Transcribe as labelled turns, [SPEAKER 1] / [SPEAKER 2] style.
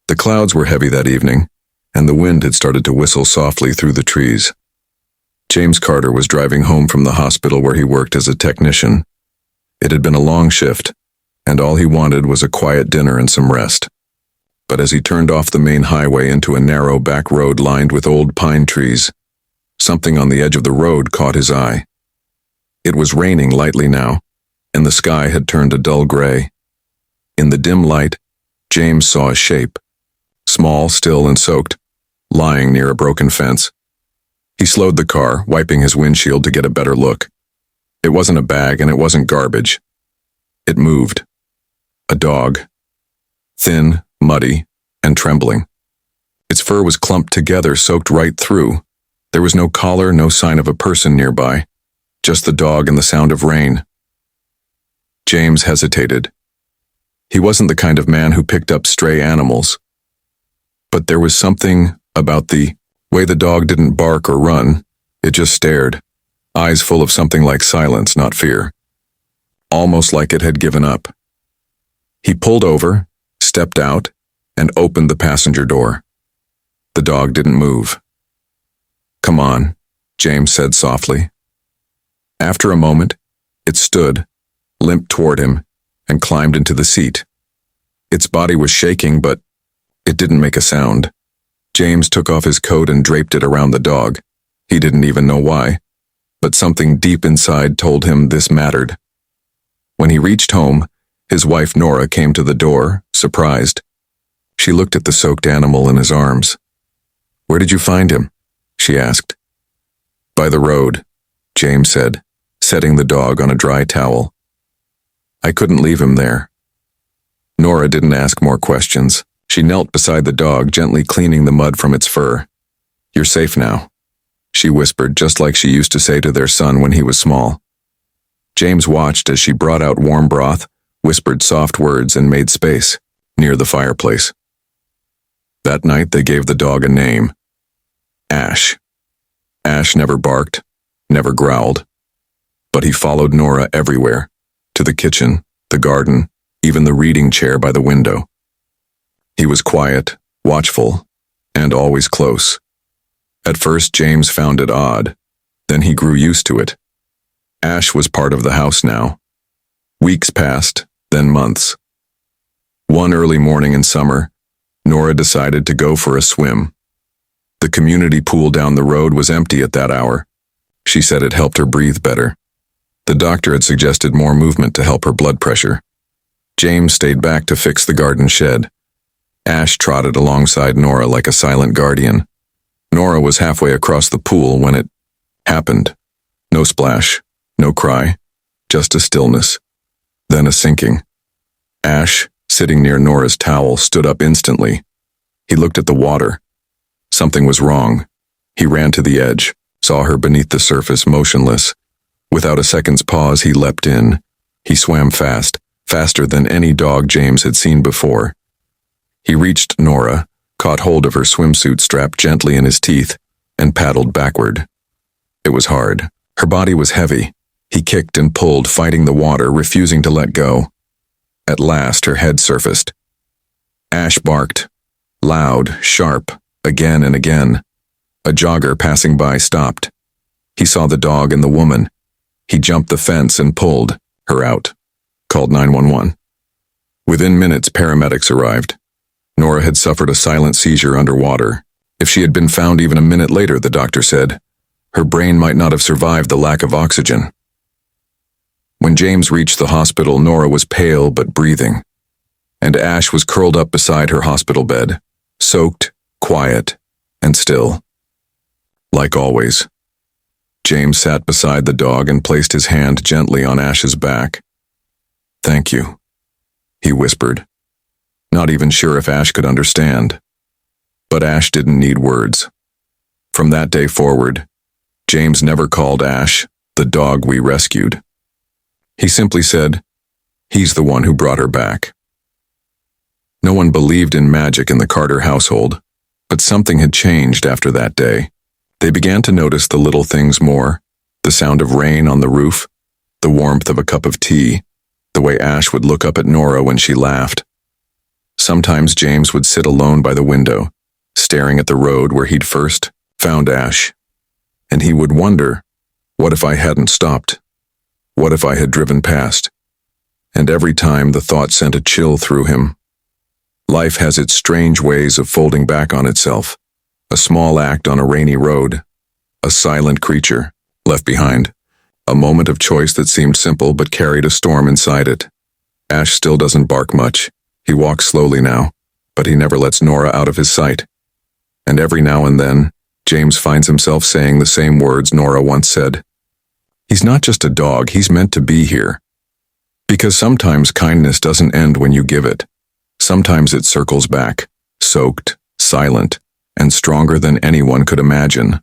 [SPEAKER 1] The clouds were heavy that evening, and the wind had started to whistle softly through the trees. James Carter was driving home from the hospital where he worked as a technician. It had been a long shift, and all he wanted was a quiet dinner and some rest. But as he turned off the main highway into a narrow back road lined with old pine trees, something on the edge of the road caught his eye. It was raining lightly now, and the sky had turned a dull gray. In the dim light, James saw a shape, small, still, and soaked, lying near a broken fence. He slowed the car, wiping his windshield to get a better look. It wasn't a bag and it wasn't garbage. It moved. A dog. Thin, muddy, and trembling. Its fur was clumped together, soaked right through. There was no collar, no sign of a person nearby. Just the dog and the sound of rain. James hesitated. He wasn't the kind of man who picked up stray animals. But there was something about the way the dog didn't bark or run. It just stared, eyes full of something like silence, not fear. Almost like it had given up. He pulled over, stepped out, and opened the passenger door. The dog didn't move. "Come on," James said softly. After a moment, it stood, limped toward him, and climbed into the seat. Its body was shaking, but it didn't make a sound. James took off his coat and draped it around the dog. He didn't even know why, but something deep inside told him this mattered. When he reached home, his wife Nora came to the door, surprised. She looked at the soaked animal in his arms. "Where did you find him?" she asked. "By the road," James said, setting the dog on a dry towel. "I couldn't leave him there." Nora didn't ask more questions. She knelt beside the dog, gently cleaning the mud from its fur. "You're safe now," she whispered, just like she used to say to their son when he was small. James watched as she brought out warm broth, whispered soft words, and made space near the fireplace. That night they gave the dog a name. Ash. Ash never barked, never growled. But he followed Nora everywhere, to the kitchen, the garden, even the reading chair by the window. He was quiet, watchful, and always close. At first James found it odd, then he grew used to it. Ash was part of the house now. Weeks passed, then months. One early morning in summer, Nora decided to go for a swim. The community pool down the road was empty at that hour. She said it helped her breathe better. The doctor had suggested more movement to help her blood pressure. James stayed back to fix the garden shed. Ash trotted alongside Nora like a silent guardian. Nora was halfway across the pool when it happened. No splash, no cry, just a stillness, then a sinking. Ash, sitting near Nora's towel, stood up instantly. He looked at the water. Something was wrong. He ran to the edge, saw her beneath the surface, motionless. Without a second's pause, he leapt in. He swam fast, faster than any dog James had seen before. He reached Nora, caught hold of her swimsuit strap gently in his teeth, and paddled backward. It was hard. Her body was heavy. He kicked and pulled, fighting the water, refusing to let go. At last, her head surfaced. Ash barked, loud, sharp, again and again. A jogger passing by stopped. He saw the dog and the woman. He jumped the fence and pulled her out, called 911. Within minutes, paramedics arrived. Nora had suffered a silent seizure underwater. If she had been found even a minute later, the doctor said, her brain might not have survived the lack of oxygen. When James reached the hospital, Nora was pale but breathing, and Ash was curled up beside her hospital bed, soaked, quiet, and still. Like always. James sat beside the dog and placed his hand gently on Ash's back. "Thank you," he whispered, not even sure if Ash could understand. But Ash didn't need words. From that day forward, James never called Ash the dog we rescued. He simply said, he's the one who brought her back. No one believed in magic in the Carter household, but something had changed after that day. They began to notice the little things more, the sound of rain on the roof, the warmth of a cup of tea, the way Ash would look up at Nora when she laughed. Sometimes James would sit alone by the window, staring at the road where he'd first found Ash. And he would wonder, what if I hadn't stopped? What if I had driven past? And every time the thought sent a chill through him. Life has its strange ways of folding back on itself. A small act on a rainy road. A silent creature, left behind. A moment of choice that seemed simple but carried a storm inside it. Ash still doesn't bark much. He walks slowly now, but he never lets Nora out of his sight. And every now and then, James finds himself saying the same words Nora once said. He's not just a dog, he's meant to be here. Because sometimes kindness doesn't end when you give it. Sometimes it circles back, soaked, silent, and stronger than anyone could imagine.